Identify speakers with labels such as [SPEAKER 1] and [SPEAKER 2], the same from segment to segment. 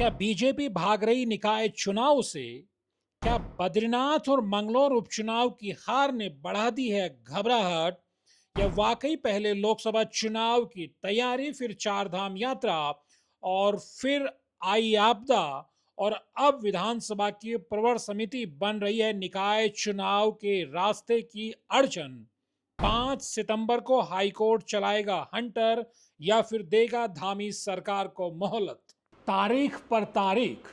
[SPEAKER 1] क्या बीजेपी भाग रही निकाय चुनाव से? क्या बद्रीनाथ और मंगलौर उपचुनाव की हार ने बढ़ा दी है घबराहट? या वाकई पहले लोकसभा चुनाव की तैयारी, फिर चार धाम यात्रा और फिर आई आपदा और अब विधानसभा की प्रवर समिति बन रही है निकाय चुनाव के रास्ते की अड़चन? 5 सितंबर को हाईकोर्ट चलाएगा हंटर या फिर देगा धामी सरकार को मोहलत? तारीख पर तारीख,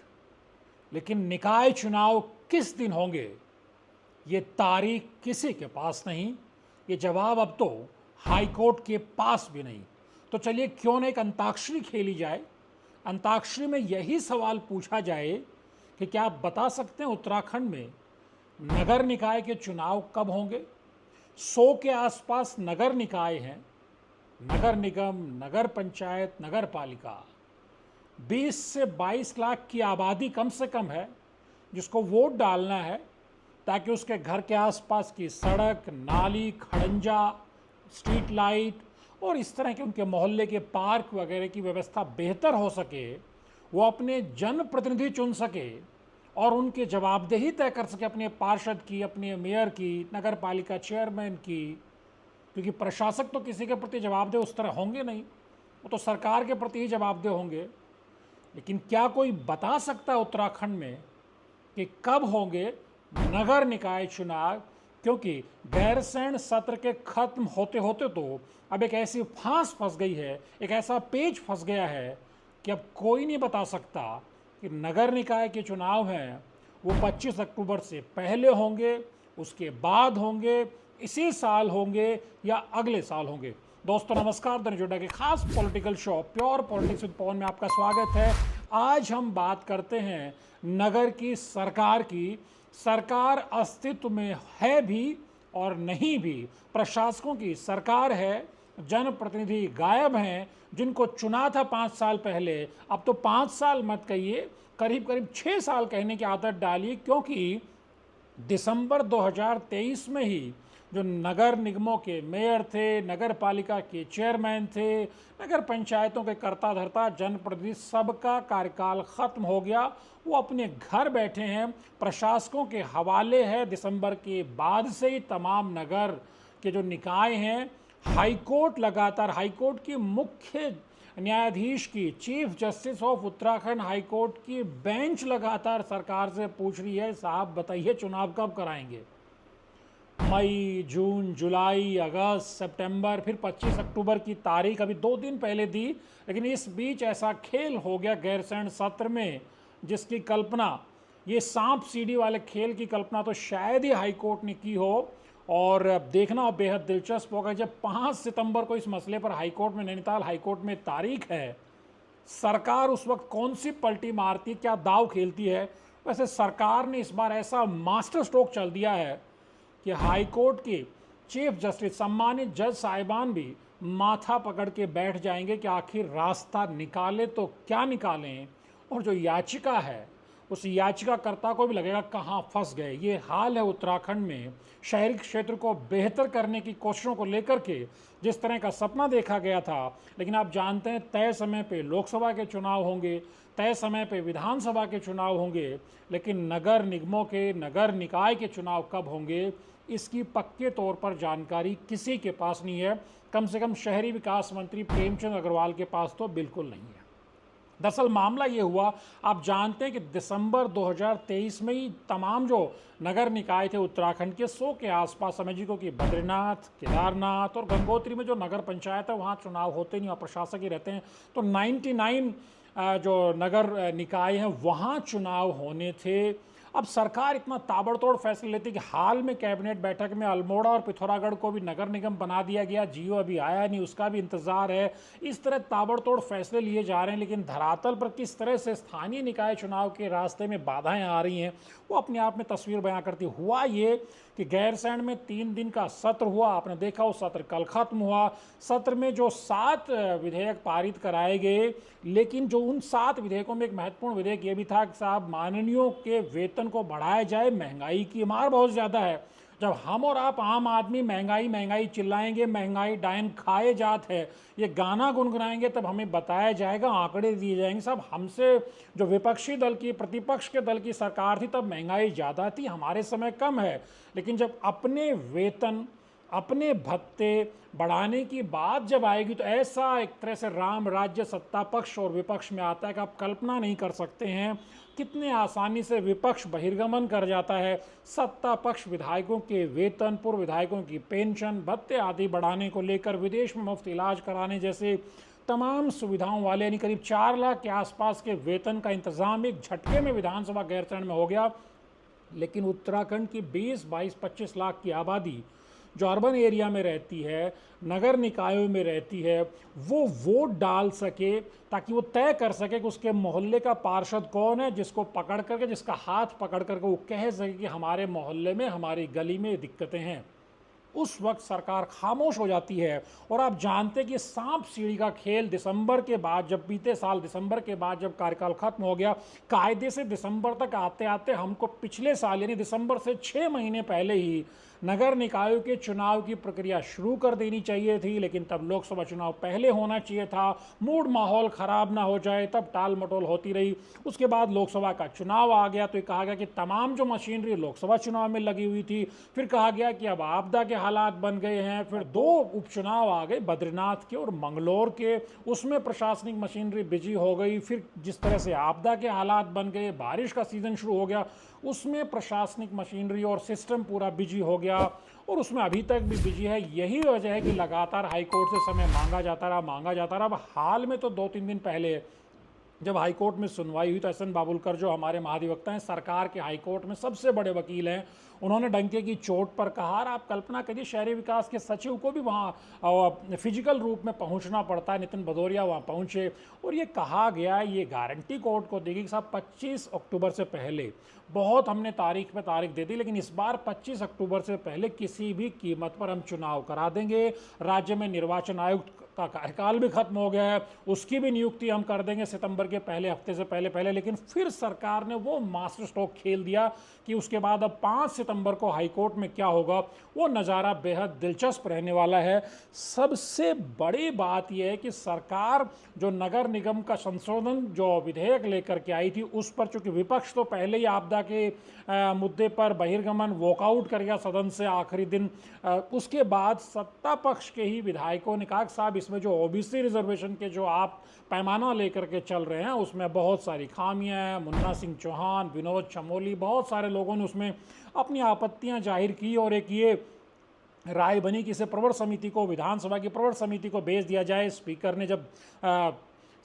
[SPEAKER 1] लेकिन निकाय चुनाव किस दिन होंगे ये तारीख किसी के पास नहीं। ये जवाब अब तो हाईकोर्ट के पास भी नहीं। तो चलिए क्यों ना एक अंताक्षरी खेली जाए। अंताक्षरी में यही सवाल पूछा जाए कि क्या आप बता सकते हैं उत्तराखंड में नगर निकाय के चुनाव कब होंगे? 100 के आसपास नगर निकाय हैं, नगर निगम, नगर पंचायत, नगर पालिका। 20 से 22 लाख की आबादी कम से कम है जिसको वोट डालना है, ताकि उसके घर के आसपास की सड़क, नाली, खड़ंजा, स्ट्रीट लाइट और इस तरह के उनके मोहल्ले के पार्क वगैरह की व्यवस्था बेहतर हो सके, वो अपने जनप्रतिनिधि चुन सके और उनके जवाबदेही तय कर सके, अपने पार्षद की, अपने मेयर की, नगर पालिका चेयरमैन की। क्योंकि प्रशासक तो किसी के प्रति जवाबदेह उस तरह होंगे नहीं, वो तो सरकार के प्रति ही जवाबदेह होंगे। लेकिन क्या कोई बता सकता है उत्तराखंड में कि कब होंगे नगर निकाय चुनाव? क्योंकि गैरसैंण सत्र के खत्म होते होते तो अब एक ऐसी फांस फंस गई है, एक ऐसा पेच फंस गया है कि अब कोई नहीं बता सकता कि नगर निकाय के चुनाव हैं वो 25 अक्टूबर से पहले होंगे, उसके बाद होंगे, इसी साल होंगे या अगले साल होंगे। दोस्तों नमस्कार, द जोड़ा के खास political show pure politics with Pawan में आपका स्वागत है। आज हम बात करते हैं नगर की सरकार की। सरकार अस्तित्व में है भी और नहीं भी, प्रशासकों की सरकार है, जनप्रतिनिधि गायब हैं जिनको चुना था 5 साल पहले। अब तो 5 साल मत कहिए, करीब करीब 6 साल कहने की आदत डालिए, क्योंकि दिसंबर 2023 में ही जो नगर निगमों के मेयर थे, नगर पालिका के चेयरमैन थे, नगर पंचायतों के कर्ता धर्ता, जनप्रतिनिधि, सबका कार्यकाल खत्म हो गया। वो अपने घर बैठे हैं, प्रशासकों के हवाले है। दिसंबर के बाद से ही तमाम नगर के जो निकाय हैं, हाईकोर्ट लगातार, हाईकोर्ट की मुख्य न्यायाधीश की, chief justice of Uttarakhand high court की बेंच लगातार सरकार से पूछ रही है, साहब बताइए चुनाव कब कराएंगे? मई, जून, जुलाई, अगस्त, सितंबर, फिर 25 अक्टूबर की तारीख अभी 2 दिन पहले दी। लेकिन इस बीच ऐसा खेल हो गया गैरसैंण सत्र में, जिसकी कल्पना, ये सांप सीढ़ी वाले खेल की कल्पना तो शायद ही हाईकोर्ट ने की हो। और देखना बेहद दिलचस्प होगा जब 5 सितंबर को इस मसले पर हाईकोर्ट में, नैनीताल हाईकोर्ट में तारीख है, सरकार उस वक्त कौन सी पलटी मारती, क्या दाव खेलती है। वैसे सरकार ने इस बार ऐसा मास्टर स्ट्रोक चल दिया है कि हाईकोर्ट की चीफ जस्टिस, सम्मानित जज साहिबान भी माथा पकड़ के बैठ जाएंगे कि आखिर रास्ता निकाले तो क्या निकालें। और जो याचिका है, उस याचिकाकर्ता को भी लगेगा कहाँ फंस गए। ये हाल है उत्तराखंड में। शहरी क्षेत्र को बेहतर करने की कोशिशों को लेकर के जिस तरह का सपना देखा गया था, लेकिन आप जानते हैं तय समय पे लोकसभा के चुनाव होंगे, तय समय पे विधानसभा के चुनाव होंगे, लेकिन नगर निगमों के, नगर निकाय के चुनाव कब होंगे इसकी पक्के तौर पर जानकारी किसी के पास नहीं है। कम से कम शहरी विकास मंत्री प्रेमचंद अग्रवाल के पास तो बिल्कुल नहीं है। दरअसल मामला ये हुआ, आप जानते हैं कि दिसंबर 2023 में ही तमाम जो नगर निकाय थे उत्तराखंड के, 100 के आसपास, समझिए कि बद्रीनाथ, केदारनाथ और गंगोत्री में जो नगर पंचायत है वहाँ चुनाव होते नहीं और प्रशासक ही रहते हैं, तो 99 जो नगर निकाय हैं वहाँ चुनाव होने थे। अब सरकार इतना ताबड़तोड़ फैसले लेती कि हाल में कैबिनेट बैठक में अल्मोड़ा और पिथौरागढ़ को भी नगर निगम बना दिया गया, जियो अभी आया नहीं, उसका भी इंतजार है। इस तरह ताबड़तोड़ फैसले लिए जा रहे हैं, लेकिन धरातल पर किस तरह से स्थानीय निकाय चुनाव के रास्ते में बाधाएं आ रही हैं वो अपने आप में तस्वीर बयां करती। हुआ ये कि गैरसैंण में 3 दिन का सत्र हुआ, आपने देखा वो सत्र कल खत्म हुआ। सत्र में जो 7 विधेयक पारित कराए गए, लेकिन जो उन 7 विधेयकों में एक महत्वपूर्ण विधेयक ये भी था कि साहब माननीयों के वेतन वेतन को बढ़ाया जाए। महंगाई की मार बहुत ज़्यादा है। जब हम और आप आम आदमी महंगाई महंगाई चिल्लाएंगे, महंगाई डायन खाए जात है, ये गाना गुनगुनाएंगे, तब हमें बताया जाएगा, आंकड़े दिए जाएंगे। साहब हमसे जो विपक्षी दल की, प्रतिपक्ष के दल की सरकार थी तब महंगाई ज़्यादा थी, हमारे समय कम है। लेकिन जब अपने वेतन, अपने भत्ते बढ़ाने की बात जब आएगी तो ऐसा एक तरह से राम राज्य सत्ता पक्ष और विपक्ष में आता है कि आप कल्पना नहीं कर सकते हैं कितने आसानी से विपक्ष बहिर्गमन कर जाता है। सत्ता पक्ष विधायकों के वेतन, पूर्व विधायकों की पेंशन, भत्ते आदि बढ़ाने को लेकर, विदेश में मुफ्त इलाज कराने जैसे तमाम सुविधाओं वाले यानी करीब 4 लाख के आसपास के वेतन का इंतजाम एक झटके में विधानसभा गैरसैंण में हो गया। लेकिन उत्तराखंड की 20, 22, 25 लाख की आबादी जो अर्बन एरिया में रहती है, नगर निकायों में रहती है, वो वोट डाल सके ताकि वो तय कर सके कि उसके मोहल्ले का पार्षद कौन है, जिसको पकड़ करके, जिसका हाथ पकड़ करके वो कह सके कि हमारे मोहल्ले में, हमारी गली में दिक्कतें हैं। उस वक्त सरकार खामोश हो जाती है। और आप जानते कि सांप सीढ़ी का खेल दिसंबर के बाद, जब बीते साल दिसंबर के बाद जब कार्यकाल खत्म हो गया, कायदे से दिसंबर तक आते आते हमको पिछले साल यानी दिसंबर से 6 महीने पहले ही नगर निकायों के चुनाव की प्रक्रिया शुरू कर देनी चाहिए थी। लेकिन तब लोकसभा चुनाव पहले होना चाहिए था, मूड माहौल खराब ना हो जाए, तब टाल मटोल होती रही। उसके बाद लोकसभा का चुनाव आ गया तो ये कहा गया कि तमाम जो मशीनरी लोकसभा चुनाव में लगी हुई थी, फिर कहा गया कि अब आपदा के हालात बन गए हैं। फिर 2 उपचुनाव आ गए, बद्रीनाथ के और मंगलौर के, उसमें प्रशासनिक मशीनरी बिजी हो गई। फिर जिस तरह से आपदा के हालात बन गए, बारिश का सीजन शुरू हो गया, उसमें प्रशासनिक मशीनरी और सिस्टम पूरा बिजी हो गया और उसमें अभी तक भी बिजी है। यही वजह है कि लगातार हाईकोर्ट से समय मांगा जाता रहा। अब हाल में तो 2-3 दिन पहले जब हाईकोर्ट में सुनवाई हुई तो एस एन बाबुलकर जो हमारे महाधिवक्ता हैं, सरकार के हाईकोर्ट में सबसे बड़े वकील हैं, उन्होंने डंके की चोट पर कहा। और आप कल्पना करिए, शहरी विकास के सचिव को भी वहाँ फिजिकल रूप में पहुँचना पड़ता है। नितिन भदौरिया वहाँ पहुँचे और ये कहा गया, ये गारंटी कोर्ट को देगी कि साहब 25 अक्टूबर से पहले, बहुत हमने तारीख पे तारीख दे दी, लेकिन इस बार 25 अक्टूबर से पहले किसी भी कीमत पर हम चुनाव करा देंगे। राज्य में निर्वाचन आयुक्त का कार्यकाल भी खत्म हो गया है, उसकी भी नियुक्ति हम कर देंगे सितंबर के पहले हफ्ते से पहले। लेकिन फिर सरकार ने वो मास्टर स्ट्रोक खेल दिया कि उसके बाद अब 5 सितंबर को हाईकोर्ट में क्या होगा, वो नज़ारा बेहद दिलचस्प रहने वाला है। सबसे बड़ी बात यह है कि सरकार जो नगर निगम का संशोधन जो विधेयक लेकर के आई थी, उस पर चूंकि विपक्ष तो पहले ही आपदा के मुद्दे पर बहिर्गमन, वॉकआउट कर गया सदन से आखिरी दिन, उसके बाद सत्ता पक्ष के ही विधायकों ने कहा कि साहब इसमें जो ओबीसी रिजर्वेशन के जो आप पैमाना लेकर के चल रहे हैं उसमें बहुत सारी खामियां हैं। मुन्ना सिंह चौहान, विनोद चमोली, बहुत सारे लोगों ने उसमें अपनी आपत्तियां जाहिर की और एक ये राय बनी कि इसे प्रवर समिति को, विधानसभा की प्रवर समिति को भेज दिया जाए। स्पीकर ने जब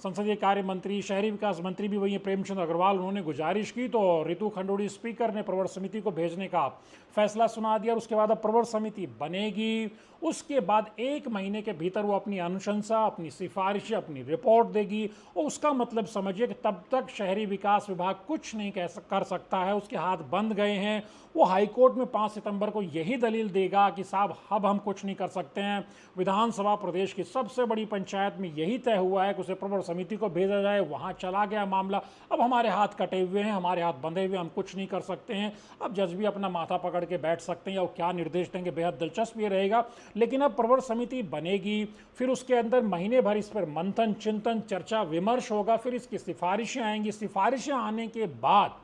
[SPEAKER 1] संसदीय कार्य मंत्री, शहरी विकास मंत्री भी वही प्रेमचंद अग्रवाल, उन्होंने गुजारिश की तो रितु खंडूड़ी स्पीकर ने प्रवर समिति को भेजने का फैसला सुना दिया। और उसके बाद अब प्रवर समिति बनेगी, उसके बाद 1 महीने के भीतर वो अपनी अनुशंसा, अपनी सिफारिशें, अपनी रिपोर्ट देगी। और उसका मतलब समझिए कि तब तक शहरी विकास विभाग कुछ नहीं कर सकता है, उसके हाथ बंद गए हैं। वो हाईकोर्ट में 5 सितंबर को यही दलील देगा कि साहब अब हम कुछ नहीं कर सकते हैं। विधानसभा प्रदेश की सबसे बड़ी पंचायत में यही तय हुआ है कि उसे प्रवर समिति को भेजा जाए, वहाँ चला गया मामला। अब हमारे हाथ कटे हुए हैं, हमारे हाथ बंधे हुए, हम कुछ नहीं कर सकते हैं। अब जज भी अपना माथा पकड़ के बैठ सकते हैं, और क्या निर्देश देंगे बेहद दिलचस्प ये रहेगा। लेकिन अब प्रवर समिति बनेगी, फिर उसके अंदर महीने भर इस पर मंथन, चिंतन, चर्चा, विमर्श होगा, फिर इसकी सिफारिशें आएंगी। सिफारिशें आने के बाद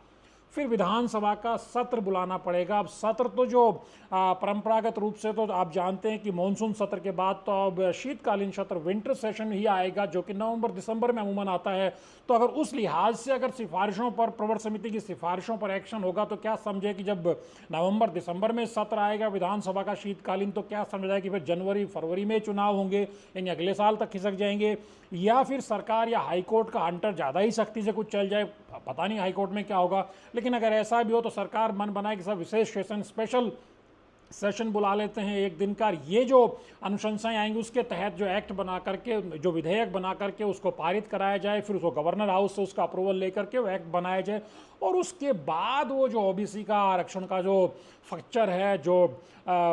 [SPEAKER 1] फिर विधानसभा का सत्र बुलाना पड़ेगा। अब सत्र तो जो परंपरागत रूप से तो आप जानते हैं कि मानसून सत्र के बाद तो अब शीतकालीन सत्र, विंटर सेशन ही आएगा, जो कि नवंबर दिसंबर में अमूमन आता है। तो अगर उस लिहाज से अगर सिफारिशों पर, प्रवर समिति की सिफारिशों पर एक्शन होगा तो क्या समझे कि जब नवंबर दिसंबर में सत्र आएगा विधानसभा का शीतकालीन, तो क्या समझ जाए कि फिर जनवरी फरवरी में चुनाव होंगे, यानी अगले साल तक खिसक जाएंगे। या फिर सरकार या हाईकोर्ट का हंटर ज़्यादा ही सख्ती से कुछ चल जाए, पता नहीं हाईकोर्ट में क्या होगा। लेकिन अगर ऐसा भी हो तो सरकार मन बनाए कि सब विशेष सेशन, स्पेशल सेशन बुला लेते हैं एक दिन का, ये जो अनुशंसाएं आएंगी उसके तहत जो एक्ट बना करके, जो विधेयक बना करके उसको पारित कराया जाए, फिर उसको गवर्नर हाउस से उसका अप्रूवल लेकर के वो एक्ट बनाया जाए, और उसके बाद वो जो ओबीसी का आरक्षण का जो फक्चर है, जो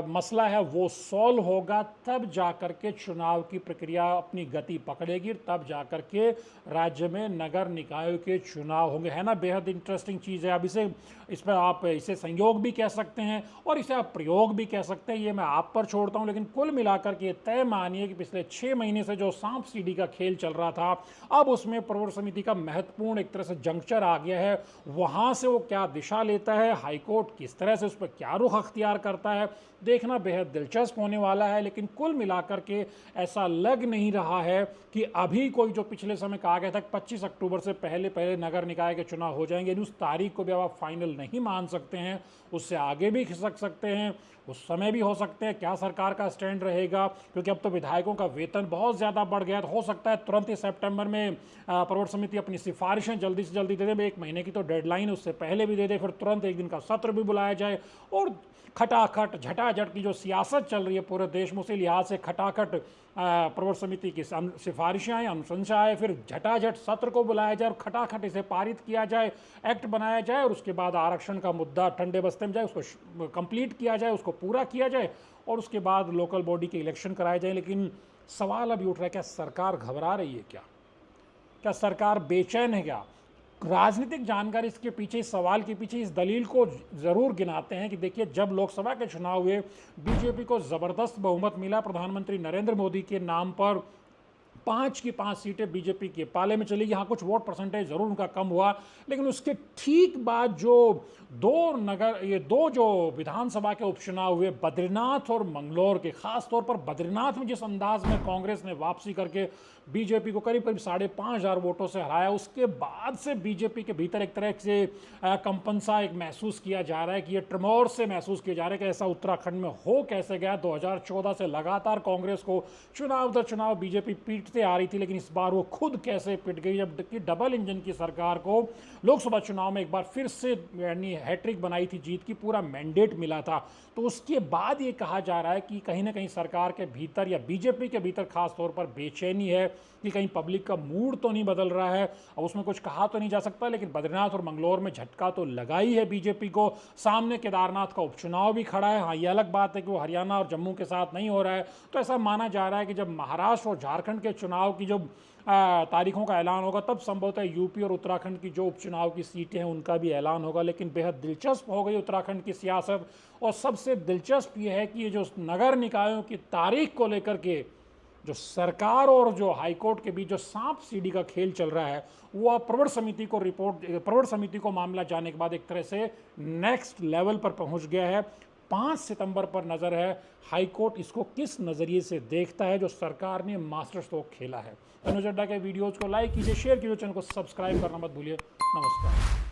[SPEAKER 1] मसला है वो सॉल्व होगा, तब जा कर के चुनाव की प्रक्रिया अपनी गति पकड़ेगी, तब जा कर के राज्य में नगर निकायों के चुनाव होंगे। है ना, बेहद इंटरेस्टिंग चीज़ है। अब इस पर आप इसे संयोग भी कह सकते हैं और इसे आप प्रयोग भी कह सकते हैं, ये मैं आप पर छोड़ता हूं। लेकिन कुल मिलाकर के तय मानिए कि पिछले 6 महीने से जो सांप सीढ़ी का खेल चल रहा था, अब उसमें प्रवर समिति का महत्वपूर्ण एक तरह से जंक्चर आ गया है। वहां से वो क्या दिशा लेता है, हाईकोर्ट किस तरह से उस पर क्या रुख अख्तियार करता है, देखना बेहद दिलचस्प होने वाला है। लेकिन कुल मिलाकर के ऐसा लग नहीं रहा है कि अभी कोई, जो पिछले समय कहा गया था 25 अक्टूबर से पहले पहले नगर निकाय के चुनाव हो जाएंगे, उस तारीख को भी अब आप फाइनल नहीं मान सकते हैं, उससे आगे भी खिसक सकते हैं, उस समय भी हो सकते हैं। क्या सरकार का स्टैंड रहेगा, क्योंकि अब तो विधायकों का वेतन बहुत ज़्यादा बढ़ गया, तो हो सकता है तुरंत ही सितंबर में प्रवर समिति अपनी सिफारिशें जल्दी से जल्दी दे दे। 1 महीने की तो डेडलाइन, उससे पहले भी दे दे, फिर तुरंत एक दिन का सत्र भी बुलाया जाए, और खटाखट झटाझट की जो सियासत चल रही है पूरे देश में, उसी लिहाज से खटाखट प्रवर समिति की सिफारिशें आए, अनुशंसा आए, फिर झटाझट सत्र को बुलाया जाए और खटाखट इसे पारित किया जाए, एक्ट बनाया जाए, और उसके बाद आरक्षण का मुद्दा ठंडे बस्ते में जाए, उसको कंप्लीट किया जाए, उसको पूरा किया जाए, और उसके बाद लोकल बॉडी के इलेक्शन कराए जाए। लेकिन सवाल अभी उठ रहा है, क्या सरकार घबरा रही है? क्या सरकार बेचैन है? क्या राजनीतिक जानकारी इसके पीछे, इस सवाल के पीछे इस दलील को जरूर गिनाते हैं कि देखिए, जब लोकसभा के चुनाव हुए, बीजेपी को जबरदस्त बहुमत मिला, प्रधानमंत्री नरेंद्र मोदी के नाम पर 5 की 5 सीटें बीजेपी के पाले में चली। यहाँ कुछ वोट परसेंटेज जरूर उनका कम हुआ, लेकिन उसके ठीक बाद जो दो जो विधानसभा के उपचुनाव हुए, बद्रीनाथ और मंगलौर के, खास तौर पर बद्रीनाथ में जिस अंदाज में कांग्रेस ने वापसी करके बीजेपी को करीब करीब 5,500 वोटों से हराया, उसके बाद से बीजेपी के भीतर एक तरह से कंपन सा एक महसूस किया जा रहा है कि ये ट्रमोर से महसूस किया जा रहा है कि ऐसा उत्तराखंड में हो कैसे गया। 2014 से लगातार कांग्रेस को चुनाव दर चुनाव बीजेपी पीटते आ रही थी, लेकिन इस बार वो खुद कैसे पिट गई, जबकि डबल इंजन की सरकार को लोकसभा चुनाव में एक बार फिर से यानी हैट्रिक बनाई थी, जीत की पूरा मैंडेट मिला था। तो उसके बाद ये कहा जा रहा है कि कहीं ना कहीं सरकार के भीतर या बीजेपी के भीतर खास तौर पर बेचैनी है कि कहीं पब्लिक का मूड तो नहीं बदल रहा है। अब उसमें कुछ कहा तो नहीं जा सकता, लेकिन बद्रीनाथ और मंगलौर में झटका तो लगा ही है बीजेपी को। सामने केदारनाथ का उपचुनाव भी खड़ा है। हाँ, ये अलग बात है कि वो हरियाणा और जम्मू के साथ नहीं हो रहा है, तो ऐसा माना जा रहा है कि जब महाराष्ट्र और झारखंड के चुनाव की जब तारीखों का ऐलान होगा, तब संभवतः यूपी और उत्तराखंड की जो उपचुनाव की सीटें हैं उनका भी ऐलान होगा। लेकिन बेहद दिलचस्प हो गई उत्तराखंड की सियासत, और सबसे दिलचस्प ये है कि ये जो नगर निकायों की तारीख को लेकर के जो सरकार और जो हाईकोर्ट के बीच जो सांप सीढ़ी का खेल चल रहा है, वो अब प्रवर समिति को मामला जाने के बाद एक तरह से नेक्स्ट लेवल पर पहुंच गया है। 5 सितंबर पर नज़र है हाईकोर्ट इसको किस नज़रिए से देखता है, जो सरकार ने मास्टर स्ट्रोक खेला है। तनुज अड्डा के वीडियोज़ को लाइक कीजिए, शेयर कीजिए, चैनल को सब्सक्राइब करना मत भूलिए। नमस्कार।